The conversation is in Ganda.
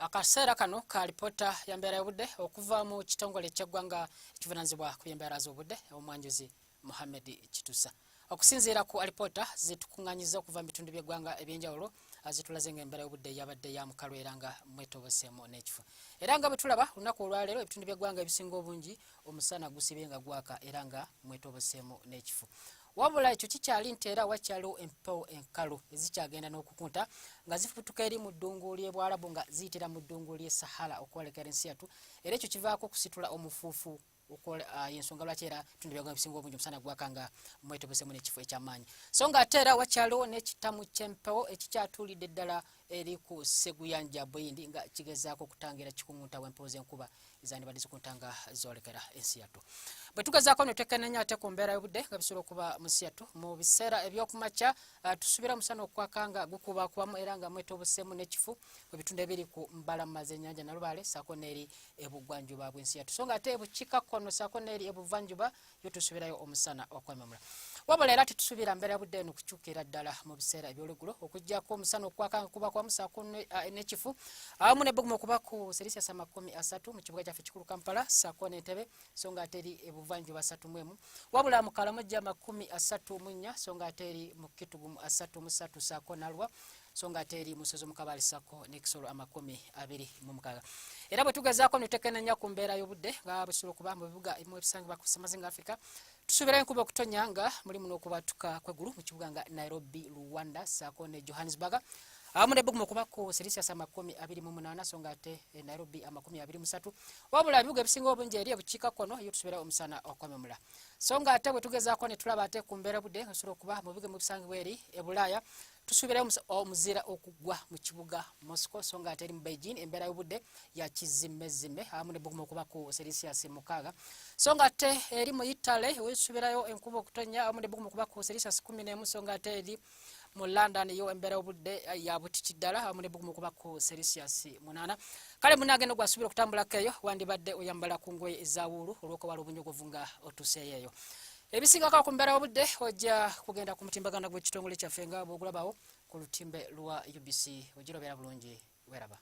Akaseera kano ka alipoota ya mbeera y'obudde okuva mu kitongole ky'eggwanga ekivunaanyizibwa ku by'embeera z'obudde omwanjuzi Mohamed Kituusa. Okusinziira ku alipoota zitukuŋŋaanyiza okuva mu bitundu by'eggwanga eby'enjawulo zitulaze ng'embeera y'obudde yabadde ya mukalwe era nga mwetobeseemu n'ekifo. Era nga bwe tulaba olunaku olwaleero ebitundu by'eggwanga ebisinga obungi omusana gusibye nga gwaka era nga mwetobeseemu n'ekifo. Wabula ekyo kikyali nti era wakyaliwo empewo enkalu ezikyagenda n'okukunta nga zifubutuka eri mu ddungu ly'Ebwarabu nga ziyitira mu ddungu ly'e Sahara okwolekera ensi yattu, era ekyo kivaako okusitula omufuufu y'ensonga lwaki era ebitundu by'eggwanga ebisinga obungi omusana gwaka nga mwetobeseemu n'ekifo eky'amaanyi. So nga ate era wakyaliwo n'ekitamu ky'empewo ekikyatuulidde ddala eri ku Seguyanja Buyindi nga kigezaako okutangira kikungunta w'empewo z'enkuba ezandibadde zikunta nga zoolekera ensi yattu. Bwe tugezaako ne tutekenneenya ate ku mbeera y'obudde nga bisobola okuba mu nsi yattu mu biseera eby'okumakya tusuubira omusana okwaka nga gukubakubamu era nga mwetobeseemu n'ekifo mu bitundu ebiri ku mbalama z'ennyanja Nalubaale ssaako n'eri ebugwanjuba bw'ensi yattu. So nga ate ebukiikakkono ssaako n'eri ebuvanjuba yo tusuubirayo omusana okwememula. Wabula era tetusuubira mbeera y'obudde eno kukyukira ddala mu biseera eby'olweggulo okuggyako omusana okwaka nga kubakubamu ssaako n'ekifo awamu n'ebbugumu okuba ku Celsius 30 mu kibuga kyaffe ekikulu Kampala ssaako n'Entebbe so nga ate eri ebuvanjuba 31, wabula mu Karamoja 34 so nga ate eri mu Kitugumu 33 ssaako n'Arua so nga ate eri Musozi Mukabaale ssaako n'Ekisolo 26. Era bwe tugezaako ne tutekenneenya ku mbeera y'obudde nga busobola okuba mu bibuga ebimu ebisangibwa ku ssemazinga Africa tusuubirayo enkuba okutonya nga mulimu n'okubwatuka kw'eggulu mu kibuga nga Nairobi, Rwanda ssaako ne Johannesburg awamu n'ebbugumu okuba ku Celsius 28 so nga ate Nairobi 23, wabula ebibuga ebisinga obungi eri ebukiikakkono yo tusuubirayo omusana okwememula. So nga ate bwe tugezaako ne tulaba ate ku mbeera y'obudde nga tusobola okuba mu bibuga ebisangibwa eri e Bulaaya tusuubirayo omuzira okugwa mu kibuga Moscow so nga ate eri mu Beijing embeera y'obudde ya kizimmezime awamu n'ebbugumu okuba ku Celsius 6, so nga ate eri mu Italy wetusuubirayo enkuba okutonya awamu n'ebbugumu okuba ku Celsius 11 so nga ate eri mu London yo embeera y'obudde ya butiti ddala awamu n'ebbugumu okuba ku Celsius 8. Kale munagenda gwasuubira okutambulako eyo wandibadde oyambala ku ngoye eza wuulu olw'okuba obunyogovu nga otuuseeyo eyo. Ebisingako ku mbeera y'obudde ojja kugenda ku mutimbagano gw'ekitongole kyaffe nga bw'ogulabawo ku lutimbe lwa UBC. Ogirobera bulungi, weraba.